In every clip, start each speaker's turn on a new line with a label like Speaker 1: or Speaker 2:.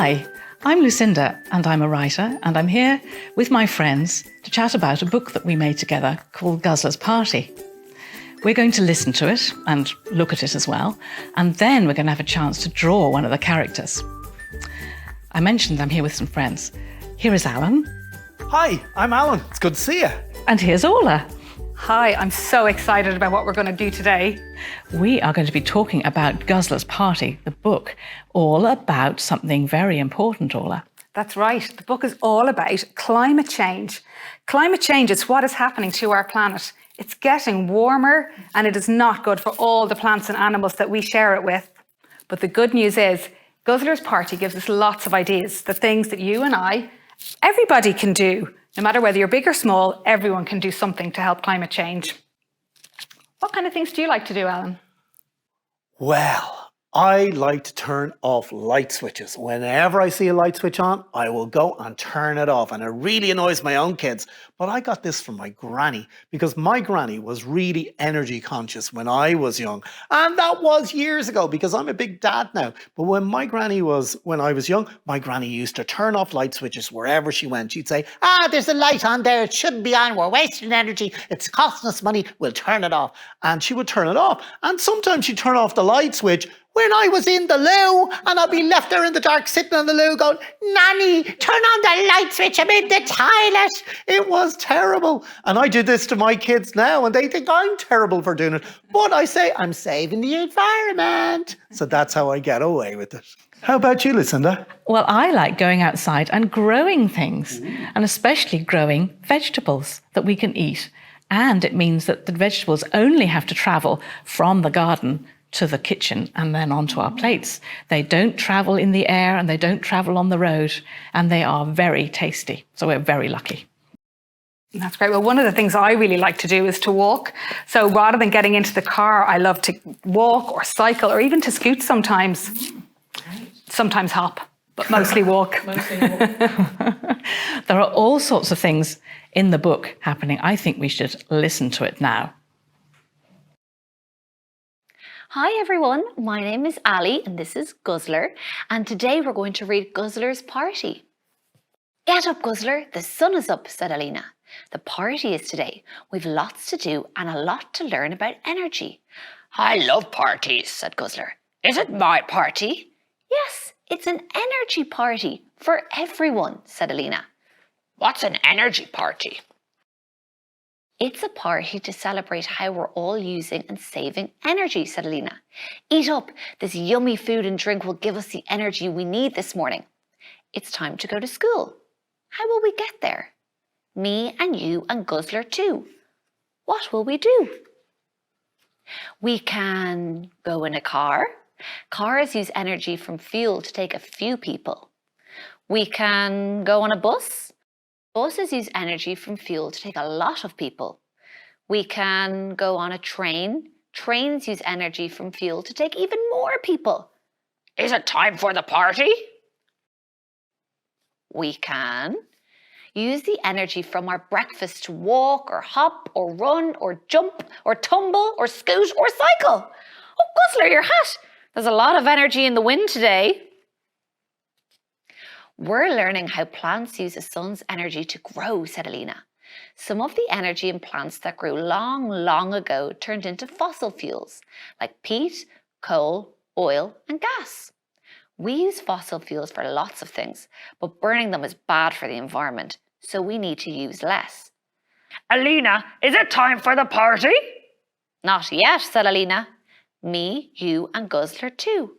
Speaker 1: Hi, I'm Lucinda and I'm a writer, and I'm here with my friends to chat about a book that we made together called Guzzler's Party. We're going to listen to it and look at it as well, and then we're going to have a chance to draw one of the characters. I mentioned I'm here with some friends. Here is Alan.
Speaker 2: Hi, I'm Alan. It's good to see you.
Speaker 1: And here's Orla.
Speaker 3: Hi, I'm so excited about what we're going to do today.
Speaker 1: We are going to be talking about Guzzler's Party, the book, all about something very important, Orla.
Speaker 3: That's right. The book is all about climate change. Climate change is what is happening to our planet. It's getting warmer and it is not good for all the plants and animals that we share it with. But the good news is Guzzler's Party gives us lots of ideas, the things that you and I, everybody can do. No matter whether you're big or small, everyone can do something to help climate change. What kind of things do you like to do, Alan?
Speaker 2: Well, I like to turn off light switches. Whenever I see a light switch on, I will go and turn it off. And it really annoys my own kids. But I got this from my granny, because my granny was really energy conscious when I was young. And that was years ago, because I'm a big dad now. But when I was young, my granny used to turn off light switches wherever she went. She'd say, there's a light on there. It shouldn't be on. We're wasting energy. It's costing us money. We'll turn it off. And she would turn it off. And sometimes she'd turn off the light switch when I was in the loo, and I'd be left there in the dark sitting on the loo going, Nanny, turn on the light switch, I'm in the toilet. It was terrible. And I do this to my kids now, and they think I'm terrible for doing it. But I say, I'm saving the environment. So that's how I get away with it. How about you, Lucinda?
Speaker 1: Well, I like going outside and growing things, and especially growing vegetables that we can eat. And it means that the vegetables only have to travel from the garden to the kitchen and then onto our plates. They don't travel in the air and they don't travel on the road, and they are very tasty. So we're very lucky.
Speaker 3: That's great. Well, one of the things I really like to do is to walk. So rather than getting into the car, I love to walk or cycle or even to scoot sometimes. Sometimes hop, but mostly walk.
Speaker 1: There are all sorts of things in the book happening. I think we should listen to it now.
Speaker 4: Hi everyone, my name is Ali and this is Guzzler, and today we're going to read Guzzler's Party. Get up, Guzzler, the sun is up, said Alina. The party is today. We've lots to do and a lot to learn about energy. I love parties, said Guzzler. Is it my party? Yes, it's an energy party for everyone, said Alina. What's an energy party? It's a party to celebrate how we're all using and saving energy, said Alina. Eat up. This yummy food and drink will give us the energy we need this morning. It's time to go to school. How will we get there? Me and you and Guzzler too. What will we do? We can go in a car. Cars use energy from fuel to take a few people. We can go on a bus. Buses use energy from fuel to take a lot of people. We can go on a train. Trains use energy from fuel to take even more people. Is it time for the party? We can use the energy from our breakfast to walk or hop or run or jump or tumble or scoot or cycle. Oh, Guzzler, your hat! There's a lot of energy in the wind today. We're learning how plants use the sun's energy to grow, said Alina. Some of the energy in plants that grew long, long ago turned into fossil fuels, like peat, coal, oil, and gas. We use fossil fuels for lots of things, but burning them is bad for the environment, so we need to use less. Alina, is it time for the party? Not yet, said Alina. Me, you, and Guzzler too.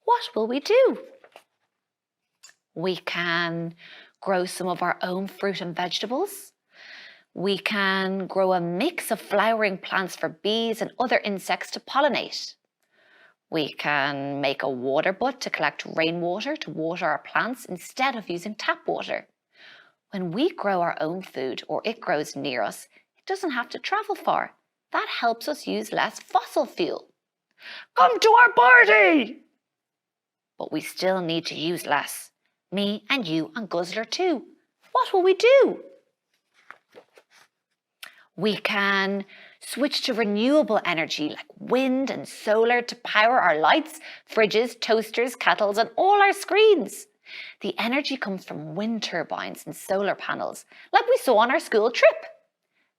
Speaker 4: What will we do? We can grow some of our own fruit and vegetables. We can grow a mix of flowering plants for bees and other insects to pollinate. We can make a water butt to collect rainwater to water our plants instead of using tap water. When we grow our own food or it grows near us, it doesn't have to travel far. That helps us use less fossil fuel. Come to our party! But we still need to use less. Me and you and Guzzler too. What will we do? We can switch to renewable energy like wind and solar to power our lights, fridges, toasters, kettles and all our screens. The energy comes from wind turbines and solar panels, like we saw on our school trip.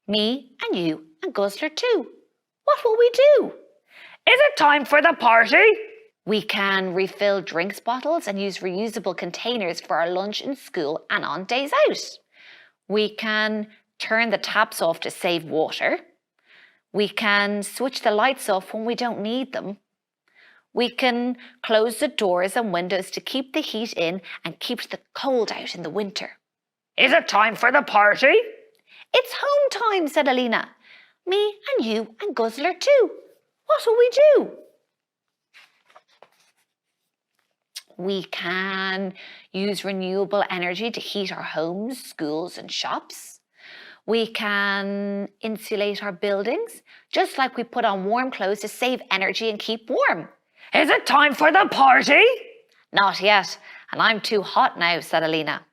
Speaker 4: Me and you and Guzzler too. What will we do?
Speaker 5: Is it time for the party?
Speaker 4: We can refill drinks bottles and use reusable containers for our lunch in school and on days out. We can turn the taps off to save water. We can switch the lights off when we don't need them. We can close the doors and windows to keep the heat in and keep the cold out in the winter.
Speaker 5: Is it time for the party?
Speaker 4: It's home time, said Alina. Me and you and Guzzler too. What will we do? We can use renewable energy to heat our homes, schools and shops. We can insulate our buildings, just like we put on warm clothes to save energy and keep warm.
Speaker 5: Is it time for the party?
Speaker 4: Not yet, and I'm too hot now, said Alina.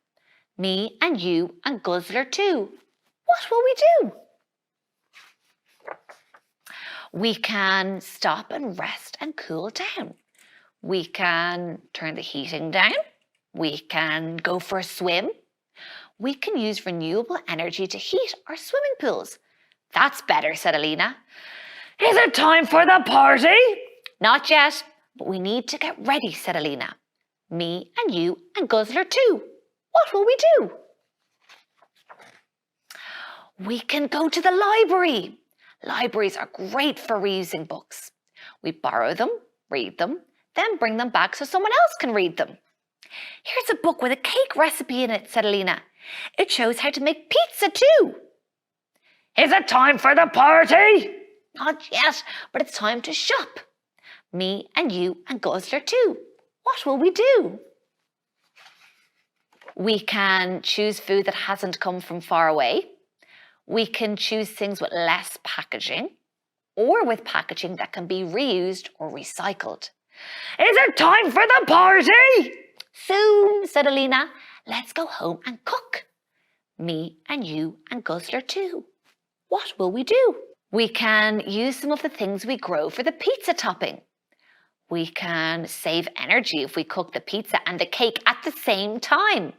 Speaker 4: Me and you and Guzzler too. What will we do? We can stop and rest and cool down. We can turn the heating down. We can go for a swim. We can use renewable energy to heat our swimming pools. That's better, said Alina.
Speaker 5: Is it time for the party?
Speaker 4: Not yet, but we need to get ready, said Alina. Me and you and Guzzler too. What will we do? We can go to the library. Libraries are great for reusing books. We borrow them, read them, then bring them back so someone else can read them. Here's a book with a cake recipe in it, said Alina. It shows how to make pizza too.
Speaker 5: Is it time for the party?
Speaker 4: Not yet, but it's time to shop. Me and you and Guzzler too. What will we do? We can choose food that hasn't come from far away. We can choose things with less packaging or with packaging that can be reused or recycled.
Speaker 5: Is it time for the party?
Speaker 4: Soon, said Alina. Let's go home and cook. Me and you and Guzzler too. What will we do? We can use some of the things we grow for the pizza topping. We can save energy if we cook the pizza and the cake at the same time.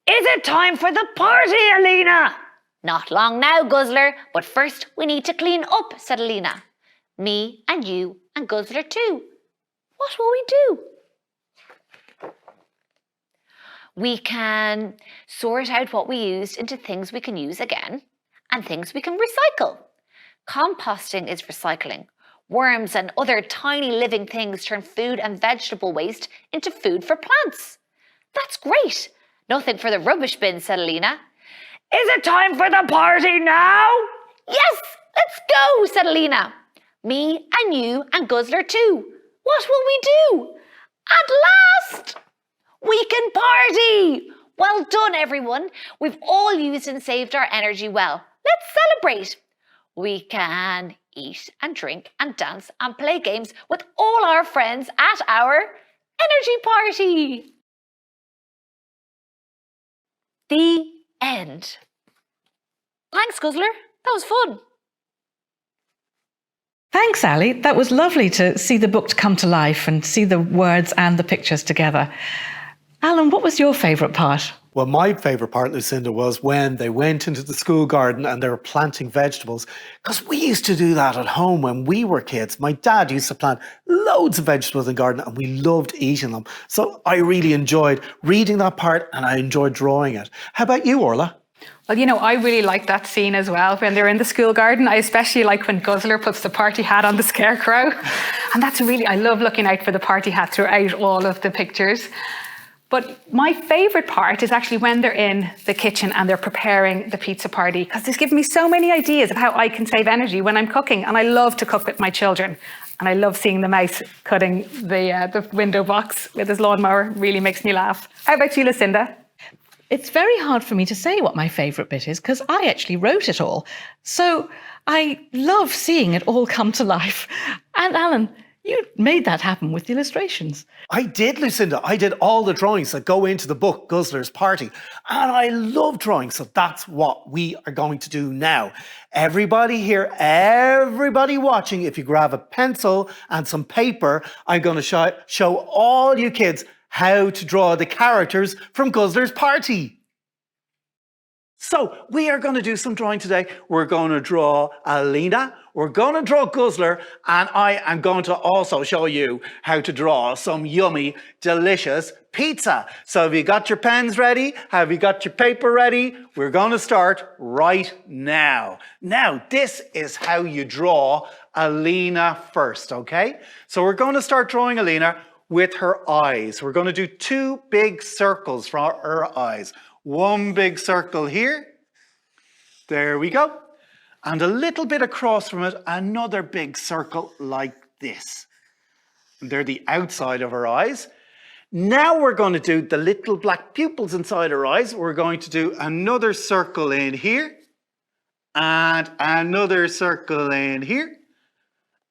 Speaker 5: Is it time for the party, Alina?
Speaker 4: Not long now, Guzzler, but first we need to clean up, said Alina. Me and you and Guzzler too. What will we do? We can sort out what we used into things we can use again and things we can recycle. Composting is recycling. Worms and other tiny living things turn food and vegetable waste into food for plants. That's great. Nothing for the rubbish bin, said Alina.
Speaker 5: Is it time for the party now?
Speaker 4: Yes, let's go, said Alina. Me and you and Guzzler too. What will we do? At last! We can party! Well done, everyone. We've all used and saved our energy well. Let's celebrate. We can eat and drink and dance and play games with all our friends at our energy party. The end. Thanks, Guzzler. That was fun.
Speaker 1: Thanks, Ali. That was lovely to see the book come to life and see the words and the pictures together. Alan, what was your favourite part?
Speaker 2: Well, my favourite part, Lucinda, was when they went into the school garden and they were planting vegetables. Because we used to do that at home when we were kids. My dad used to plant loads of vegetables in the garden and we loved eating them. So I really enjoyed reading that part and I enjoyed drawing it. How about you, Orla?
Speaker 3: Well, you know, I really like that scene as well when they're in the school garden. I especially like when Guzzler puts the party hat on the scarecrow. And that's really, I love looking out for the party hat throughout all of the pictures. But my favourite part is actually when they're in the kitchen and they're preparing the pizza party, because this gives me so many ideas of how I can save energy when I'm cooking. And I love to cook with my children. And I love seeing the mouse cutting the window box with his lawnmower. Really makes me laugh. How about you, Lucinda?
Speaker 1: It's very hard for me to say what my favourite bit is because I actually wrote it all. So I love seeing it all come to life. And Alan, you made that happen with the illustrations.
Speaker 2: I did, Lucinda. I did all the drawings that go into the book, Guzzler's Party. And I love drawing, so that's what we are going to do now. Everybody here, everybody watching, if you grab a pencil and some paper, I'm going to show all you kids how to draw the characters from Guzzler's party. So we are going to do some drawing today. We're going to draw Alina, we're going to draw Guzzler, and I am going to also show you how to draw some yummy, delicious pizza. So have you got your pens ready? Have you got your paper ready? We're going to start right now. Now, this is how you draw Alina first, okay? So we're going to start drawing Alina with her eyes. We're going to do 2 big circles for her eyes. 1 big circle here. There we go. And a little bit across from it, another big circle like this. And they're the outside of her eyes. Now we're going to do the little black pupils inside her eyes. We're going to do another circle in here. And another circle in here.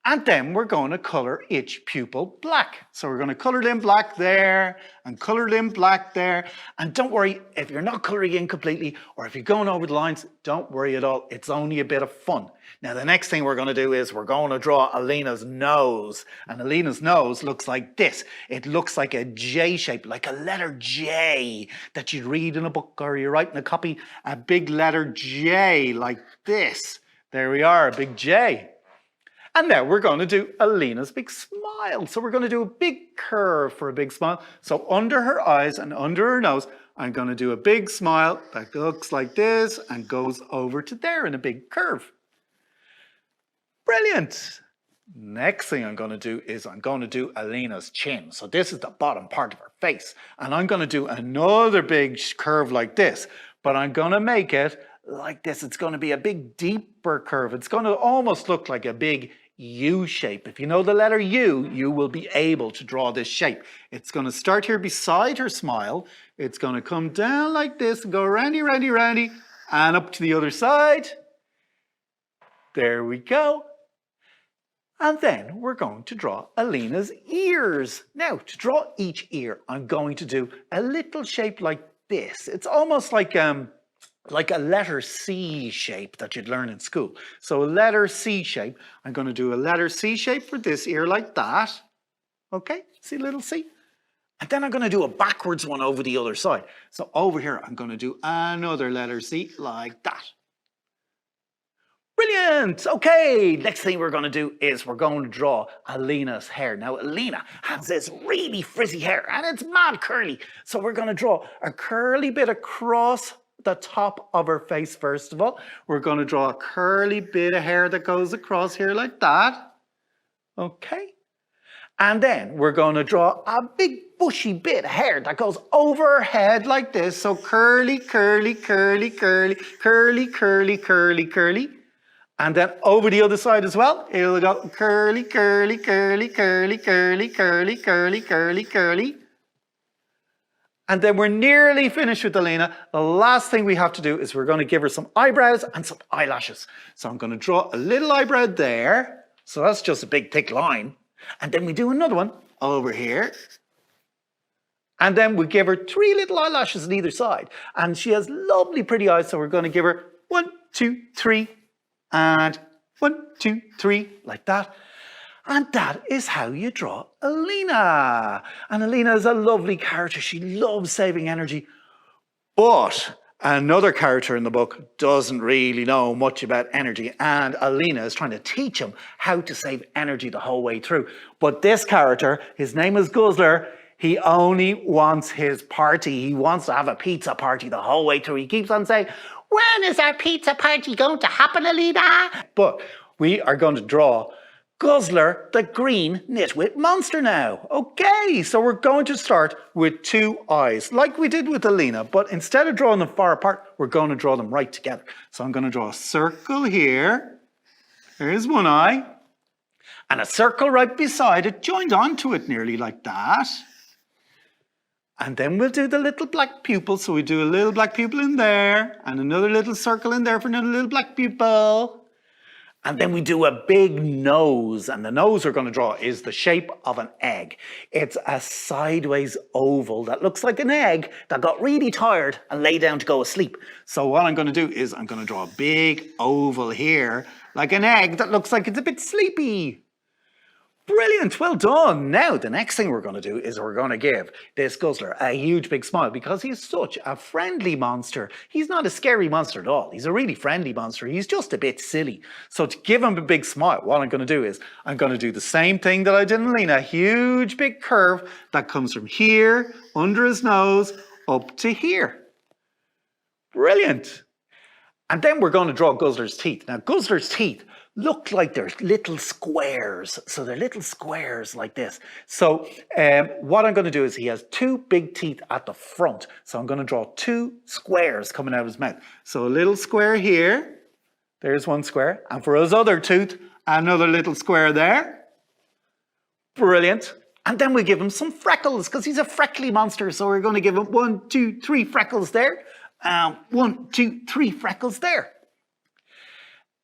Speaker 2: And then we're going to colour each pupil black. So we're going to colour them black there and colour them black there. And don't worry, if you're not colouring in completely or if you're going over the lines, don't worry at all. It's only a bit of fun. Now, the next thing we're going to do is we're going to draw Alina's nose. And Alina's nose looks like this. It looks like a J shape, like a letter J that you'd read in a book or you're writing a copy. A big letter J like this. There we are, a big J. And now we're going to do Alina's big smile. So we're going to do a big curve for a big smile. So under her eyes and under her nose, I'm going to do a big smile that looks like this and goes over to there in a big curve. Brilliant. Next thing I'm going to do is I'm going to do Alina's chin. So this is the bottom part of her face. And I'm going to do another big curve like this. But I'm going to make it like this. It's going to be a big deeper curve. It's going to almost look like a big U shape. If you know the letter U, you will be able to draw this shape. It's going to start here beside her smile. It's going to come down like this and go roundy, roundy, roundy, and up to the other side. There we go. And then we're going to draw Alina's ears. Now, to draw each ear, I'm going to do a little shape like this. It's almost like a letter C shape that you'd learn in school. So a letter C shape, I'm going to do a letter C shape for this ear like that. Okay, see little C? And then I'm going to do a backwards one over the other side. So over here, I'm going to do another letter C like that. Brilliant! Okay, next thing we're going to do is we're going to draw Alina's hair. Now, Alina has this really frizzy hair and it's mad curly. So we're going to draw a curly bit across the top of her face first of all. We're going to draw a curly bit of hair that goes across here like that. Okay. And then we're going to draw a big bushy bit of hair that goes over her head like this. So curly, curly, curly, curly, curly, curly, curly, curly. And then over the other side as well, it'll go curly, curly, curly, curly, curly, curly, curly, curly, curly. And then we're nearly finished with Alina. The last thing we have to do is we're going to give her some eyebrows and some eyelashes. So I'm going to draw a little eyebrow there. So that's just a big thick line. And then we do another one over here. And then we give her 3 little eyelashes on either side. And she has lovely pretty eyes. So we're going to give her 1, 2, 3. And 1, 2, 3 like that. And that is how you draw Alina. And Alina is a lovely character. She loves saving energy. But another character in the book doesn't really know much about energy. And Alina is trying to teach him how to save energy the whole way through. But this character, his name is Guzzler. He only wants his party. He wants to have a pizza party the whole way through. He keeps on saying, when is our pizza party going to happen, Alina? But we are going to draw Guzzler, the green nitwit monster now. Okay, so we're going to start with 2 eyes, like we did with Alina, but instead of drawing them far apart, we're going to draw them right together. So I'm going to draw a circle here. Here's one eye. And a circle right beside it, joined onto it nearly like that. And then we'll do the little black pupil. So we do a little black pupil in there, and another little circle in there for another little black pupil. And then we do a big nose, and the nose we're going to draw is the shape of an egg. It's a sideways oval that looks like an egg that got really tired and lay down to go asleep. So what I'm going to do is I'm going to draw a big oval here, like an egg that looks like it's a bit sleepy. Brilliant, well done. Now, the next thing we're going to do is we're going to give this Guzzler a huge big smile because he's such a friendly monster. He's not a scary monster at all. He's a really friendly monster. He's just a bit silly. So to give him a big smile, what I'm going to do is I'm going to do the same thing that I did in Lena. A huge big curve that comes from here, under his nose, up to here. Brilliant. And then we're going to draw Guzzler's teeth. Now, Guzzler's teeth look like they're little squares. So they're little squares like this. So what I'm going to do is he has two big teeth at the front. So I'm going to draw two squares coming out of his mouth. So a little square here. There's one square. And for his other tooth, another little square there. Brilliant. And then we give him some freckles because he's a freckly monster. So we're going to give him 1, 2, 3 freckles there. 1, 2, 3 freckles there.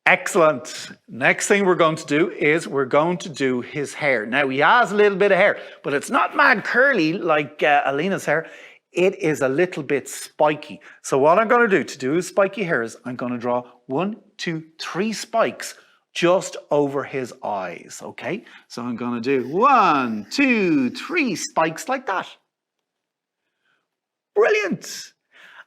Speaker 2: Excellent. Next thing we're going to do is we're going to do his hair. Now, he has a little bit of hair, but it's not mad curly like Alina's hair. It is a little bit spiky. So what I'm going to do his spiky hair is I'm going to draw 1, 2, 3 spikes just over his eyes, okay? So I'm going to do 1, 2, 3 spikes like that. Brilliant.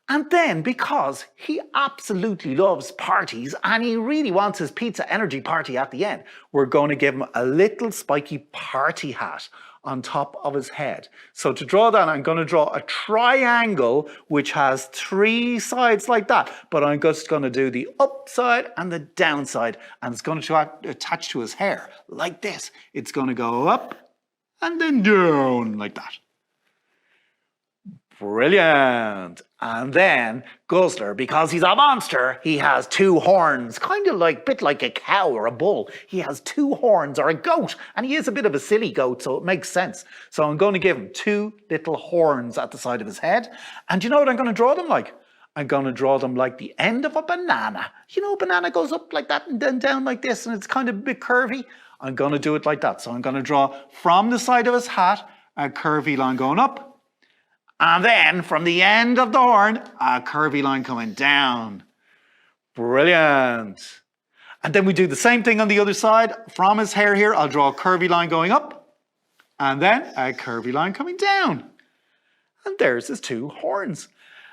Speaker 2: And then, because he absolutely loves parties and he really wants his pizza energy party at the end, we're going to give him a little spiky party hat on top of his head. So to draw that, I'm going to draw a triangle which has 3 sides like that. But I'm just going to do the upside and the downside, and it's going to attach to his hair like this. It's going to go up and then down like that. Brilliant. And then Guzzler, because he's a monster, he has 2 horns, kind of like, bit like a cow or a bull. He has 2 horns, or a goat, and he is a bit of a silly goat, so it makes sense. So I'm going to give him 2 little horns at the side of his head. And you know what I'm going to draw them like? I'm going to draw them like the end of a banana. You know, a banana goes up like that and then down like this, and it's kind of a bit curvy. I'm going to do it like that. So I'm going to draw from the side of his hat a curvy line going up. And then from the end of the horn, a curvy line coming down. Brilliant. And then we do the same thing on the other side. From his hair here, I'll draw a curvy line going up. And then a curvy line coming down. And there's his 2 horns.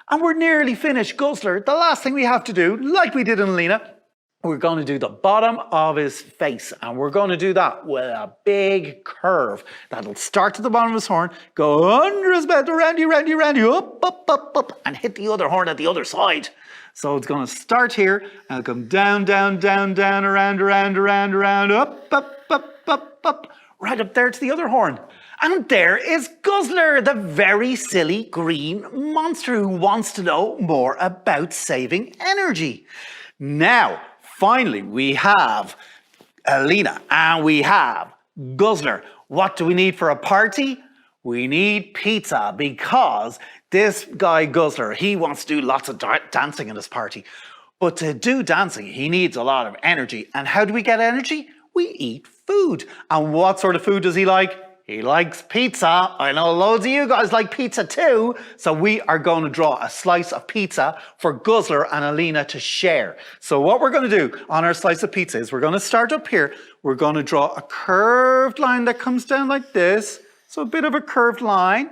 Speaker 2: And we're nearly finished Guzzler. The last thing we have to do, like we did in Lena, we're going to do the bottom of his face, and we're going to do that with a big curve that'll start at the bottom of his horn, go under his belt, roundy, up, and hit the other horn at the other side. So it's going to start here, and it'll come down, around, up, right up there to the other horn. And there is Guzzler, the very silly green monster who wants to know more about saving energy. Now, finally, we have Alina and we have Guzzler. What do we need for a party? We need pizza, because this guy Guzzler, he wants to do lots of dancing in this party. But to do dancing, he needs a lot of energy. And how do we get energy? We eat food. And what sort of food does he like? He likes pizza. I know loads of you guys like pizza too. So we are going to draw a slice of pizza for Guzzler and Alina to share. So what we're going to do on our slice of pizza is we're going to start up here. We're going to draw a curved line that comes down like this. So a bit of a curved line.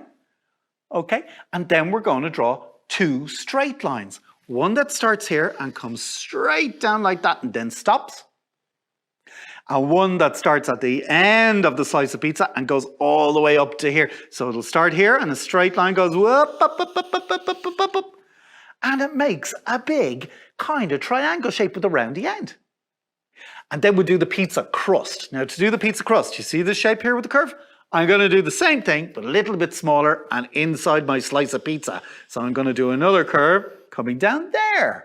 Speaker 2: Okay. And then we're going to draw 2 straight lines. One that starts here and comes straight down like that and then stops. And one that starts at the end of the slice of pizza and goes all the way up to here. So it'll start here and a straight line goes up. And it makes a big kind of triangle shape with a roundy end. And then we'll do the pizza crust. Now to do the pizza crust, you see this shape here with the curve? I'm going to do the same thing, but a little bit smaller and inside my slice of pizza. So I'm going to do another curve coming down there.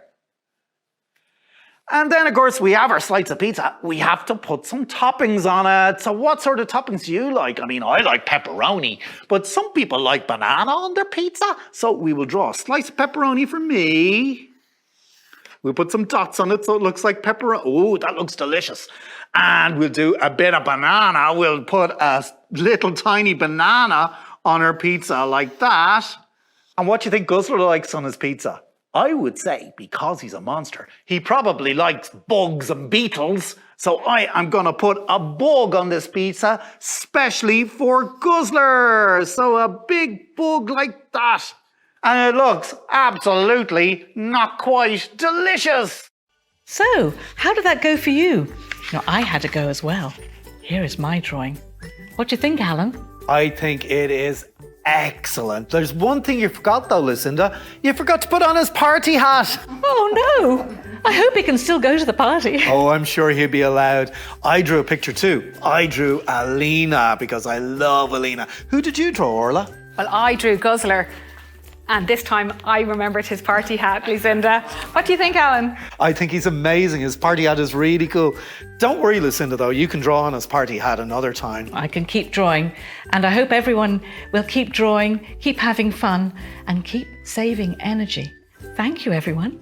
Speaker 2: And then, of course, we have our slice of pizza. We have to put some toppings on it. So what sort of toppings do you like? I mean, I like pepperoni, but some people like banana on their pizza. So we will draw a slice of pepperoni for me. We'll put some dots on it so it looks like pepperoni. Oh, that looks delicious. And we'll do a bit of banana. We'll put a little tiny banana on our pizza like that. And what do you think Guzzler likes on his pizza? I would say because he's a monster, he probably likes bugs and beetles. So I am going to put a bug on this pizza, specially for Guzzler. So a big bug like that. And it looks absolutely not quite delicious.
Speaker 1: So, how did that go for you? Now, I had a go as well. Here is my drawing. What do you think, Alan?
Speaker 2: I think it is excellent. There's one thing you forgot though, Lucinda. You forgot to put on his party hat.
Speaker 1: Oh no! I hope he can still go to the party.
Speaker 2: Oh, I'm sure he'll be allowed. I drew a picture too. I drew Alina because I love Alina. Who did you draw, Orla?
Speaker 3: Well, I drew Guzzler. And this time I remembered his party hat, Lucinda. What do you think, Alan?
Speaker 2: I think he's amazing. His party hat is really cool. Don't worry, Lucinda, though. You can draw on his party hat another time.
Speaker 1: I can keep drawing, and I hope everyone will keep drawing, keep having fun, and keep saving energy. Thank you, everyone.